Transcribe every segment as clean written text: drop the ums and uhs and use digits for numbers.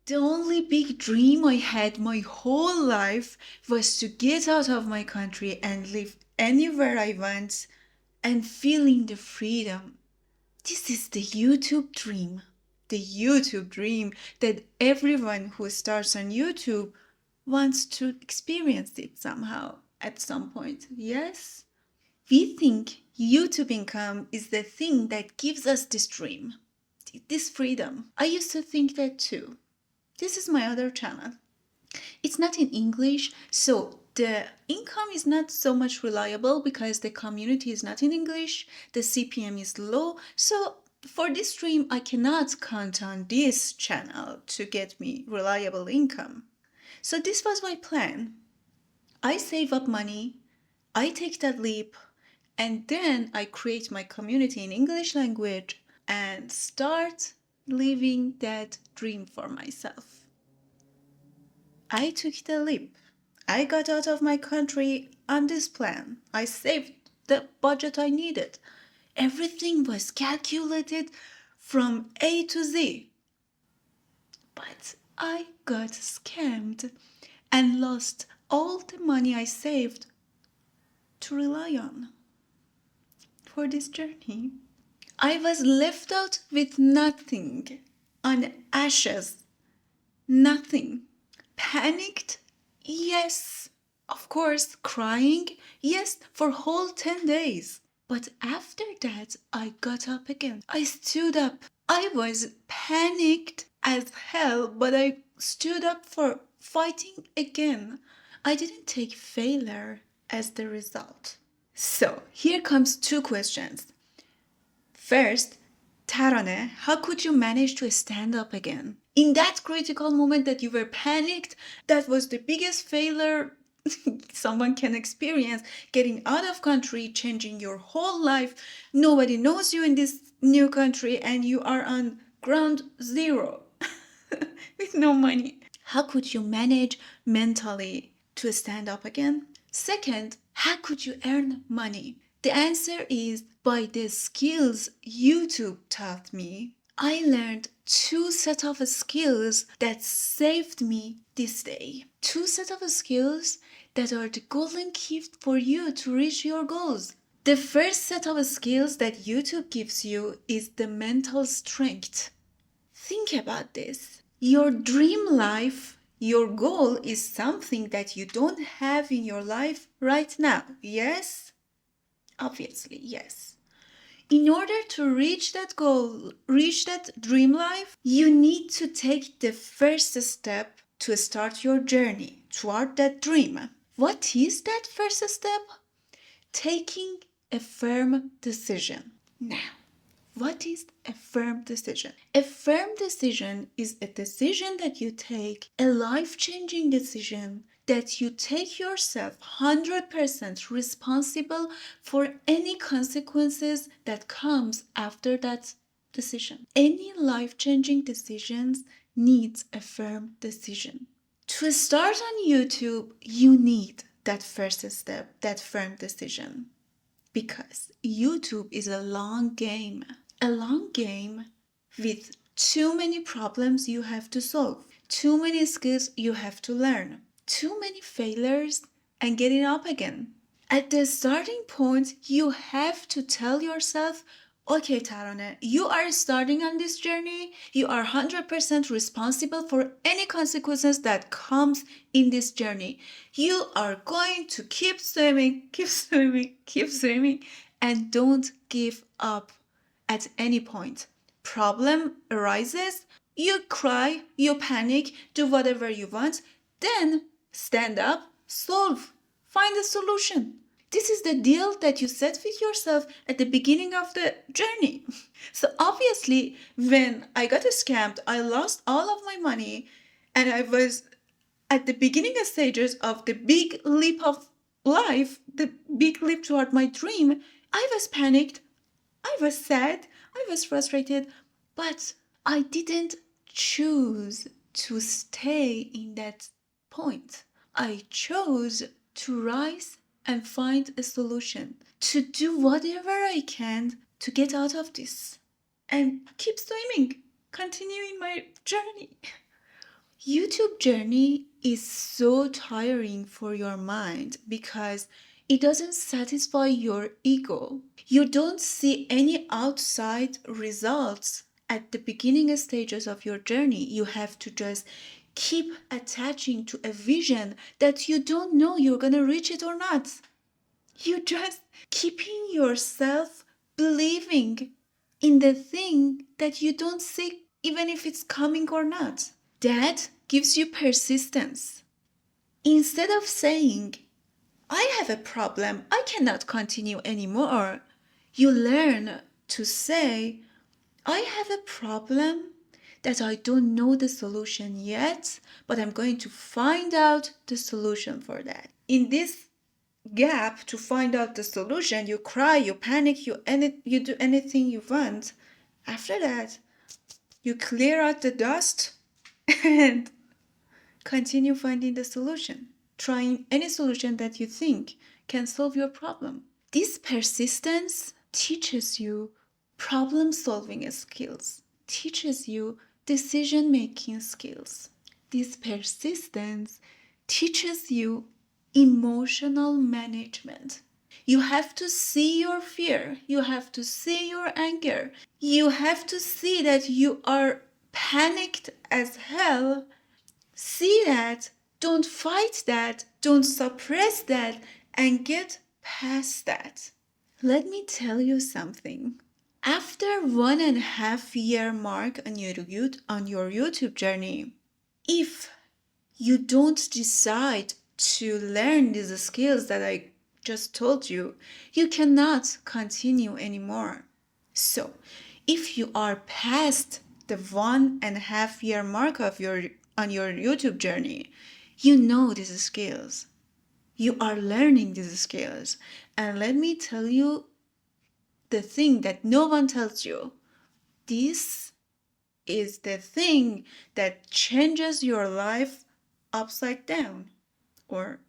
The only big dream I had my whole life was to get out of my country and live anywhere I want and feeling the freedom. This is the YouTube dream. The YouTube dream that everyone who starts on YouTube wants to experience it somehow at some point. Yes? We think YouTube income is the thing that gives us this dream, this freedom. I used to think that too. This is my other channel. It's not in English, so the income is not so much reliable because the community is not in English, the CPM is low, so for this stream I cannot count on this channel to get me reliable income. So this was my plan. I save up money, I take that leap, and then I create my community in English language and start living that dream for myself. I took the leap. I got out of my country on this plan. I saved the budget I needed. Everything was calculated from A to Z. But I got scammed and lost all the money I saved to rely on for this journey. I was left out with nothing, on ashes, nothing. Panicked? Yes. Of course, crying? Yes, for whole 10 days. But after that, I got up again. I stood up. I was panicked as hell, but I stood up for fighting again. I didn't take failure as the result. So, here comes two questions. First, Taraneh, how could you manage to stand up again? In that critical moment that you were panicked, that was the biggest failure someone can experience. Getting out of country, changing your whole life. Nobody knows you in this new country and you are on ground zero with no money. How could you manage mentally to stand up again? Second, how could you earn money? The answer is by the skills YouTube taught me. I learned two sets of skills that saved me this day. Two sets of skills that are the golden key for you to reach your goals. The first set of skills that YouTube gives you is the mental strength. Think about this. Your dream life, your goal is something that you don't have in your life right now. Yes? Obviously, yes. In order to reach that goal, reach that dream life, you need to take the first step to start your journey toward that dream. What is that first step? Taking a firm decision. Now, what is a firm decision? A firm decision is a decision that you take, a life-changing decision that you take yourself 100% responsible for any consequences that comes after that decision. Any life-changing decisions needs a firm decision. To start on YouTube, you need that first step, that firm decision. Because YouTube is a long game with too many problems you have to solve, too many skills you have to learn, too many failures and getting up again. At the starting point, you have to tell yourself, okay, Taraneh, you are starting on this journey. You are 100% responsible for any consequences that comes in this journey. You are going to keep swimming, and don't give up at any point. Problem arises, you cry, you panic, do whatever you want, then stand up, solve, find a solution. This is the deal that you set with yourself at the beginning of the journey. So obviously, when I got scammed, I lost all of my money and I was at the beginning stages of the big leap of life, the big leap toward my dream. I was panicked, I was sad, I was frustrated, but I didn't choose to stay in that point. I chose to rise and find a solution, to do whatever I can to get out of this and keep swimming, continuing my journey. YouTube journey is so tiring for your mind because it doesn't satisfy your ego. You don't see any outside results at the beginning stages of your journey. You have to just keep attaching to a vision that you don't know you're going to reach it or not. You just keeping yourself believing in the thing that you don't see, even if it's coming or not. That gives you persistence. Instead of saying, I have a problem, I cannot continue anymore, you learn to say, I have a problem that I don't know the solution yet, but I'm going to find out the solution for that. In this gap to find out the solution, you cry, you panic, you do anything you want. After that, you clear out the dust and continue finding the solution, trying any solution that you think can solve your problem. This persistence teaches you problem solving skills, teaches you decision making skills. This persistence teaches you emotional management. You have to see your fear. You have to see your anger. You have to see that you are panicked as hell. See that. Don't fight that. Don't suppress that. And get past that. Let me tell you something. After 1.5 year mark on your YouTube journey, if you don't decide to learn these skills that I just told you, you cannot continue anymore. So, if you are past the 1.5 year mark on your YouTube journey, you know these skills. You are learning these skills. And let me tell you the thing that no one tells you. This is the thing that changes your life upside down or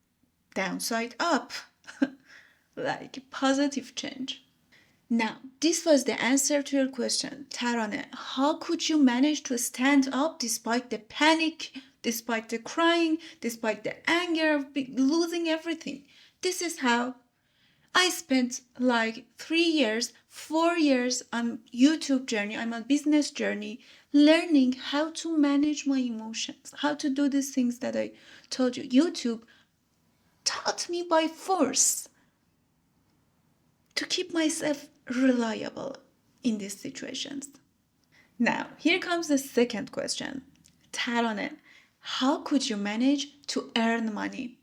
downside up, like positive change. Now, this was the answer to your question. Taraneh, how could you manage to stand up despite the panic, despite the crying, despite the anger of losing everything? This is how I spent like 3 years, 4 years on YouTube journey, I'm on business journey, learning how to manage my emotions, how to do these things that I told you. YouTube taught me by force to keep myself reliable in these situations. Now, here comes the second question. Taraneh, how could you manage to earn money?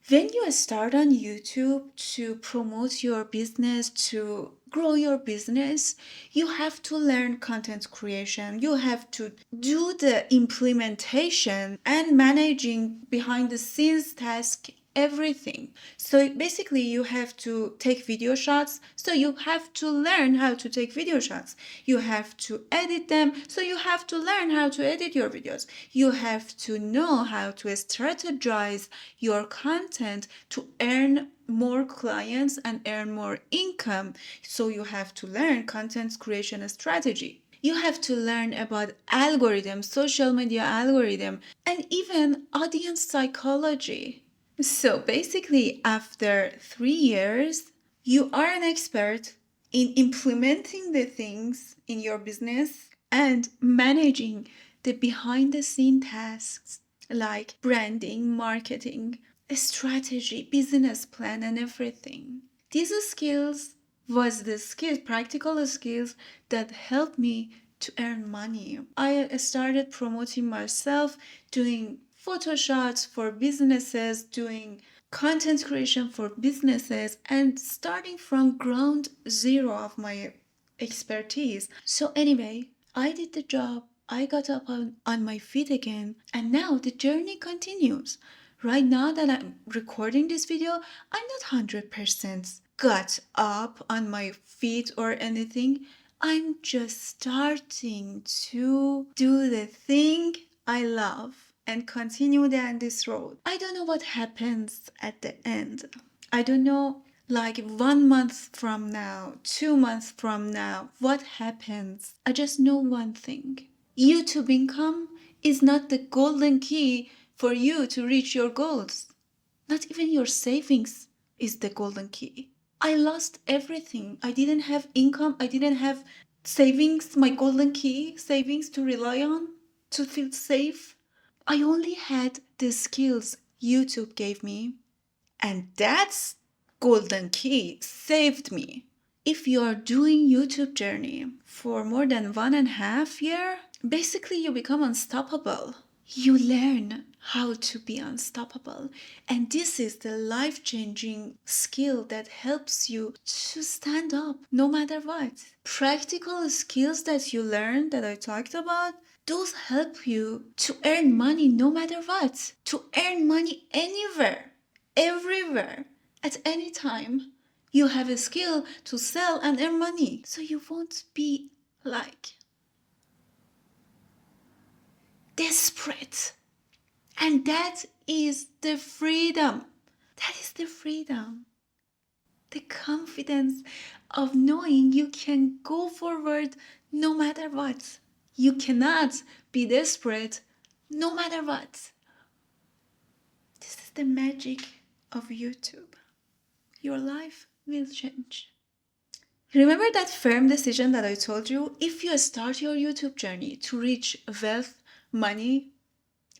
When you start on YouTube to promote your business, to grow your business, you have to learn content creation. You have to do the implementation and managing behind the scenes task, everything. So basically you have to take video shots. So you have to learn how to take video shots. You have to edit them. So you have to learn how to edit your videos. You have to know how to strategize your content to earn more clients and earn more income. So you have to learn content creation strategy. You have to learn about algorithms, social media algorithm, and even audience psychology. So basically, after 3 years, you are an expert in implementing the things in your business and managing the behind the scene tasks like branding, marketing, strategy, business plan, and everything. These skills was the skills, practical skills that helped me to earn money. I started promoting myself, doing photo shots for businesses, doing content creation for businesses, and starting from ground zero of my expertise. So anyway, I did the job. I got up on my feet again, and now the journey continues. Right now that I'm recording this video, I'm not 100% got up on my feet or anything. I'm just starting to do the thing I love and continue down this road. I don't know what happens at the end. I don't know, like 1 month from now, 2 months from now, what happens. I just know one thing. YouTube income is not the golden key for you to reach your goals. Not even your savings is the golden key. I lost everything. I didn't have income. I didn't have savings, my golden key, savings to rely on, to feel safe. I only had the skills YouTube gave me, and that's golden key saved me. If you are doing YouTube journey for more than 1.5 years, basically you become unstoppable. You learn how to be unstoppable. And this is the life-changing skill that helps you to stand up no matter what. Practical skills that you learn that I talked about, those help you to earn money no matter what. To earn money anywhere, everywhere, at any time. You have a skill to sell and earn money. So you won't be like desperate. And that is the freedom. That is the freedom. The confidence of knowing you can go forward no matter what. You cannot be desperate no matter what. This is the magic of YouTube. Your life will change. Remember that firm decision that I told you? If you start your YouTube journey to reach wealth, money,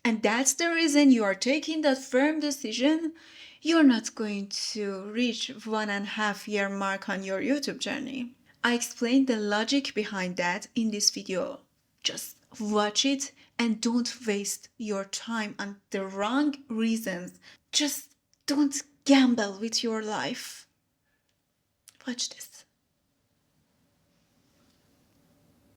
and that's the reason you are taking that firm decision, you're not going to reach 1.5 year mark on your YouTube journey. I explained the logic behind that in this video. Just watch it and don't waste your time on the wrong reasons. Just don't gamble with your life. Watch this.